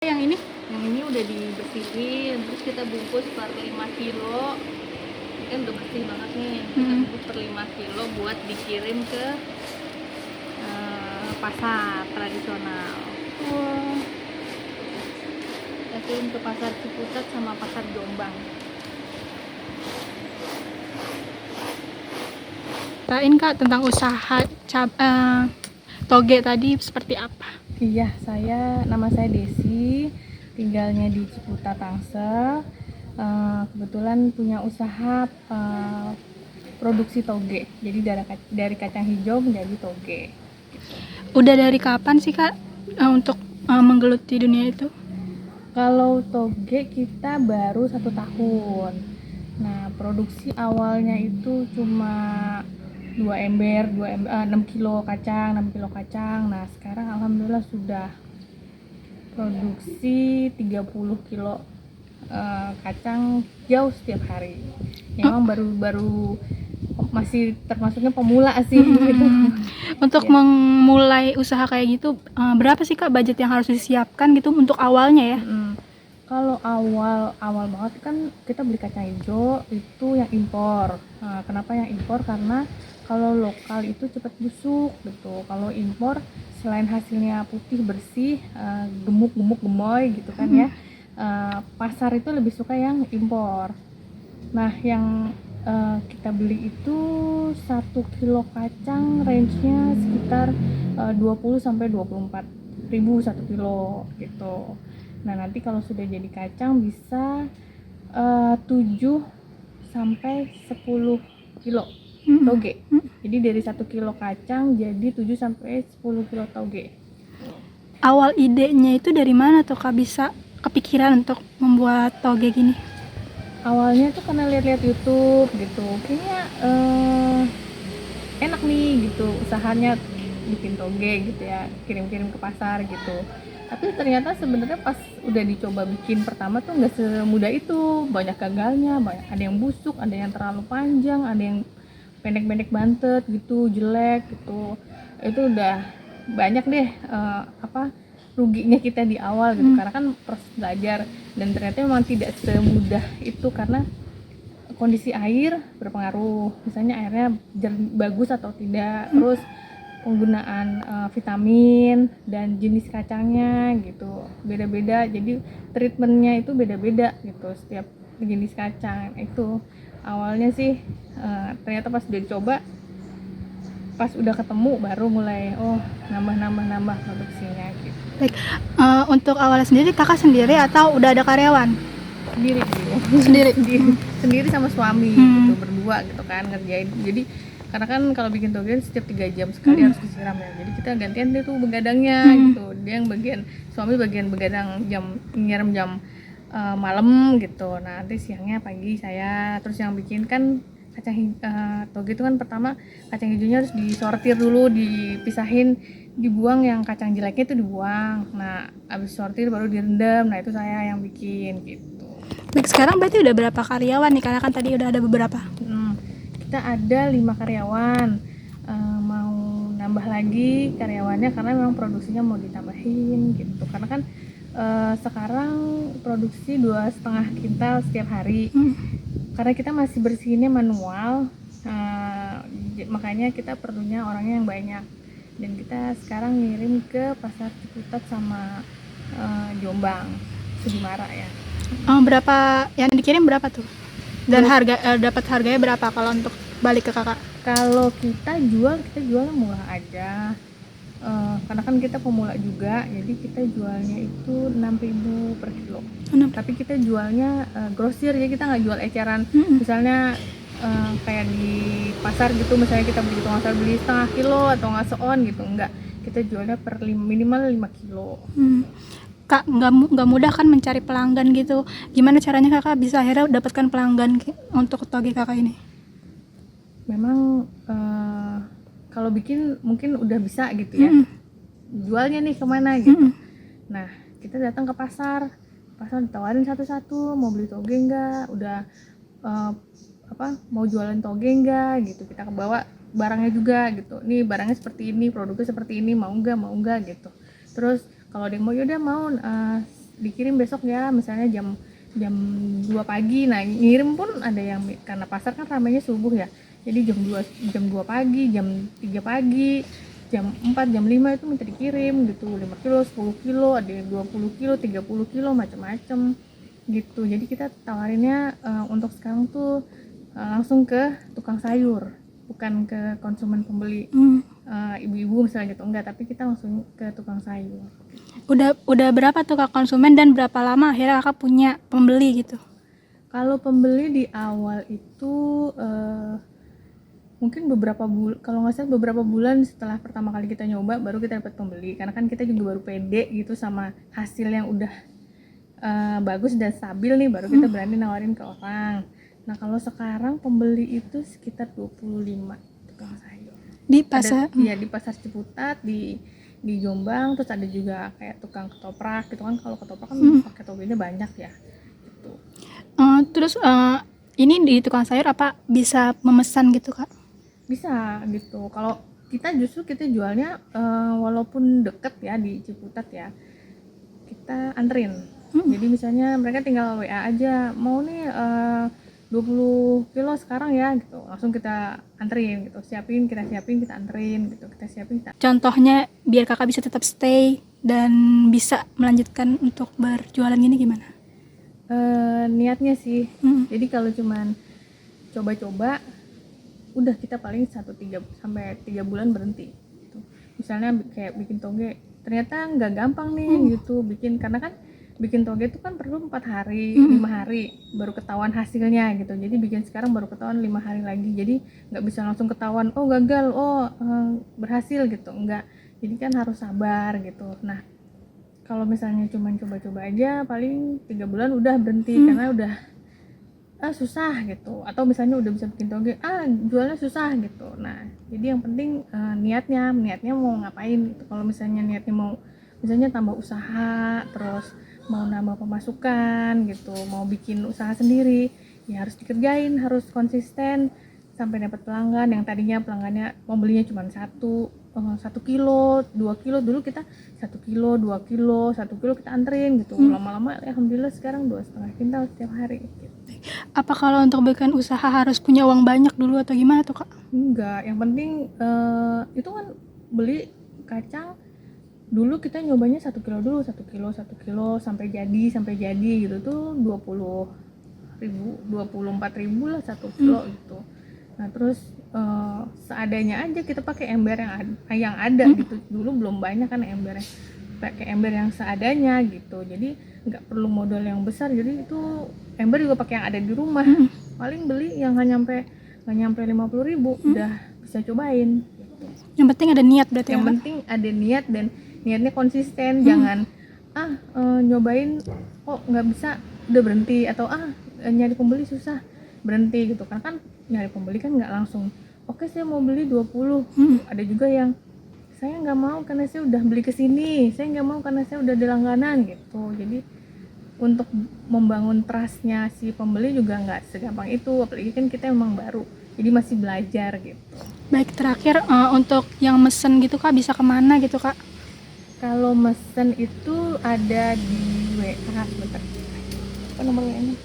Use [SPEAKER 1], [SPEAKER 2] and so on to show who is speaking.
[SPEAKER 1] Yang ini udah dibersihin, terus kita bungkus per 5 kilo. Ini kan udah bersih banget nih. Kita bungkus per 5 kilo buat dikirim ke pasar tradisional. Kita kirim ke pasar Ciputat sama pasar Jombang.
[SPEAKER 2] Ceritain Kak tentang usaha toge tadi seperti apa?
[SPEAKER 3] Iya, nama saya Desi, tinggalnya di Ciputat, Tangsel. Kebetulan punya usaha produksi toge. Jadi dari kacang hijau menjadi toge.
[SPEAKER 2] Udah dari kapan sih Kak untuk menggeluti dunia itu?
[SPEAKER 3] Kalau toge kita baru 1 tahun. Nah, produksi awalnya itu cuma 6 kilo kacang. Nah, sekarang alhamdulillah sudah produksi 30 kilo kacang hijau setiap hari. Memang baru masih termasuknya pemula sih gitu.
[SPEAKER 2] Untuk memulai usaha kayak gitu berapa sih Kak budget yang harus disiapkan gitu untuk awalnya ya?
[SPEAKER 3] Kalau awal banget kan kita beli kacang hijau itu yang impor. Nah, kenapa yang impor? Karena kalau lokal itu cepat busuk gitu. Kalau impor selain hasilnya putih bersih, gemuk gemoy gitu kan ya. Pasar itu lebih suka yang impor. Nah, yang kita beli itu 1 kilo kacang range-nya sekitar 20 sampai 24 ribu 1 kilo gitu. Nah, nanti kalau sudah jadi kacang bisa 7 sampai 10 kilo toge. Jadi dari 1 kilo kacang jadi 7 sampai 10 kilo toge.
[SPEAKER 2] Awal idenya itu dari mana tuh Kak bisa kepikiran untuk membuat toge gini?
[SPEAKER 3] Awalnya tuh karena lihat-lihat YouTube gitu. Kayaknya enak nih gitu usahanya bikin toge gitu ya, kirim-kirim ke pasar gitu. Tapi ternyata sebenarnya pas udah dicoba bikin pertama tuh nggak semudah itu, banyak gagalnya, ada yang busuk, ada yang terlalu panjang, ada yang pendek-pendek bantet gitu, jelek gitu. Itu udah banyak deh ruginya kita di awal gitu, karena kan proses belajar dan ternyata memang tidak semudah itu karena kondisi air berpengaruh, misalnya airnya bagus atau tidak, terus penggunaan vitamin dan jenis kacangnya gitu beda-beda, jadi treatmentnya itu beda-beda gitu setiap jenis kacang. Itu awalnya sih ternyata pas udah dicoba, pas udah ketemu baru mulai nambah produksinya gitu.
[SPEAKER 2] Baik, untuk awalnya sendiri Kakak sendiri atau udah ada karyawan?
[SPEAKER 3] Sendiri sama suami gitu, berdua gitu kan ngerjain. Jadi karena kan kalau bikin toge setiap 3 jam sekali harus disiram ya, jadi kita gantian deh tuh begadangnya gitu. Dia yang suami bagian begadang nyiram jam malam gitu. Nah, nanti siangnya pagi saya. Terus yang bikin kan kacang toge itu kan pertama kacang hijaunya harus disortir dulu, dipisahin, dibuang yang kacang jeleknya itu dibuang. Nah, habis sortir baru direndam. Nah, itu saya yang bikin gitu.
[SPEAKER 2] Baik, sekarang berarti udah berapa karyawan nih? Karena kan tadi udah ada beberapa.
[SPEAKER 3] Kita ada 5 karyawan. Mau nambah lagi karyawannya karena memang produksinya mau ditambahin gitu. Karena kan sekarang produksi 2,5 kintal setiap hari. Karena kita masih bersihinnya manual, makanya kita perlunya orangnya yang banyak. Dan kita sekarang ngirim ke pasar Ciputat sama Jombang, Sudimara ya.
[SPEAKER 2] Berapa yang dikirim berapa tuh? Dan dapat harganya berapa kalau untuk balik ke Kakak?
[SPEAKER 3] Kalau kita jualnya murah aja. Karena kan kita pemula juga, jadi kita jualnya itu 6.000 per kilo. Tapi kita jualnya grosir, ya kita nggak jual eceran. Misalnya kayak di pasar gitu, misalnya kita beli tukang pasar beli setengah kilo atau nggak seon gitu, enggak. Kita jualnya minimal 5 kilo.
[SPEAKER 2] Kak, nggak mudah kan mencari pelanggan gitu. Gimana caranya Kakak bisa akhirnya dapatkan pelanggan untuk toge Kakak ini?
[SPEAKER 3] Memang kalau bikin mungkin udah bisa gitu ya. Jualnya nih kemana gitu. Nah, kita datang ke pasar ditawarin satu-satu, mau beli toge enggak, udah mau jualan toge enggak gitu. Kita kebawa barangnya juga gitu. Nih barangnya seperti ini, produknya seperti ini, mau enggak gitu. Terus kalau ada yang mau, yaudah mau dikirim besok ya, misalnya jam jam 2 pagi. Nah, ngirim pun ada yang karena pasar kan ramainya subuh ya. Jadi jam 2 pagi, jam 3 pagi, jam 4, jam 5 itu minta dikirim gitu. 5 kilo, 10 kilo, ada yang 20 kilo, 30 kilo, macam-macam gitu. Jadi kita tawarinnya untuk sekarang tuh langsung ke tukang sayur, bukan ke konsumen pembeli. Ibu-ibu misalnya gitu, enggak, tapi kita langsung ke tukang sayur.
[SPEAKER 2] Udah berapa tuh Kak konsumen dan berapa lama akhirnya Kakak punya pembeli gitu?
[SPEAKER 3] Kalau pembeli di awal itu mungkin kalau nggak salah beberapa bulan setelah pertama kali kita nyoba baru kita dapat pembeli, karena kan kita juga baru pede gitu sama hasil yang udah bagus dan stabil nih, baru kita berani nawarin ke orang. Nah, kalau sekarang pembeli itu sekitar 25 tukang sayur.
[SPEAKER 2] Di pasar?
[SPEAKER 3] Iya, di pasar Ciputat, di Jombang, terus ada juga kayak tukang ketoprak gitu kan. Kalau ketoprak kan pakai togenya banyak ya gitu.
[SPEAKER 2] Terus ini di tukang sayur apa bisa memesan gitu Kak?
[SPEAKER 3] Bisa gitu. Kalau kita jualnya walaupun deket ya di Ciputat ya, kita anterin. Jadi misalnya mereka tinggal WA aja, mau nih 20 kilo sekarang ya gitu, langsung kita anterin gitu, kita siapin, kita anterin gitu, kita siapin.
[SPEAKER 2] Contohnya biar Kakak bisa tetap stay dan bisa melanjutkan untuk berjualan gini gimana?
[SPEAKER 3] Niatnya sih, jadi kalau cuman coba-coba, udah kita paling 3 sampai 3 bulan berhenti gitu. Misalnya kayak bikin toge, ternyata nggak gampang nih gitu bikin, karena kan bikin toge itu kan perlu 4 hari, 5 hari baru ketahuan hasilnya gitu. Jadi bikin sekarang baru ketahuan 5 hari lagi, jadi nggak bisa langsung ketahuan oh gagal, berhasil gitu, enggak. Jadi kan harus sabar gitu. Nah, kalau misalnya cuman coba-coba aja paling 3 bulan udah berhenti karena udah susah gitu, atau misalnya udah bisa bikin toge jualnya susah gitu. Nah, jadi yang penting niatnya mau ngapain gitu. Kalau misalnya niatnya mau misalnya tambah usaha, terus mau nambah pemasukan gitu, mau bikin usaha sendiri, ya harus dikerjain, harus konsisten sampai dapat pelanggan. Yang tadinya pelanggannya mau belinya cuma 1 kilo, 2 kilo, dulu kita 1 kilo, 2 kilo, 1 kilo kita anterin gitu. Lama-lama alhamdulillah sekarang 2,5 kintal setiap hari gitu.
[SPEAKER 2] Apa kalau untuk bikin usaha harus punya uang banyak dulu atau gimana tuh Kak?
[SPEAKER 3] Enggak, yang penting itu kan beli kacang dulu kita nyobanya 1 kilo dulu, 1 kilo sampai jadi gitu tuh 24.000 lah 1 kilo gitu. Nah, terus seadanya aja kita pakai ember yang ada gitu. Dulu belum banyak kan embernya, pakai ember yang seadanya gitu. Jadi nggak perlu modal yang besar, jadi itu ember juga pakai yang ada di rumah. Paling beli yang nggak nyampe 50.000 udah bisa cobain gitu.
[SPEAKER 2] Yang penting ada niat berarti.
[SPEAKER 3] Yang penting ada niat dan niatnya konsisten. Jangan nyobain kok nggak bisa udah berhenti, atau nyari pembeli susah berhenti gitu. Karena kan nyari pembeli kan nggak langsung oke saya mau beli 20. Ada juga yang saya nggak mau karena saya udah beli kesini, saya nggak mau karena saya udah ada langganan gitu. Jadi untuk membangun trustnya si pembeli juga nggak segampang itu, apalagi kan kita emang baru, jadi masih belajar gitu.
[SPEAKER 2] Baik, terakhir untuk yang mesen gitu Kak bisa kemana gitu Kak?
[SPEAKER 3] Kalau mesen itu ada di WA, sebentar, apa nomor WA-nya?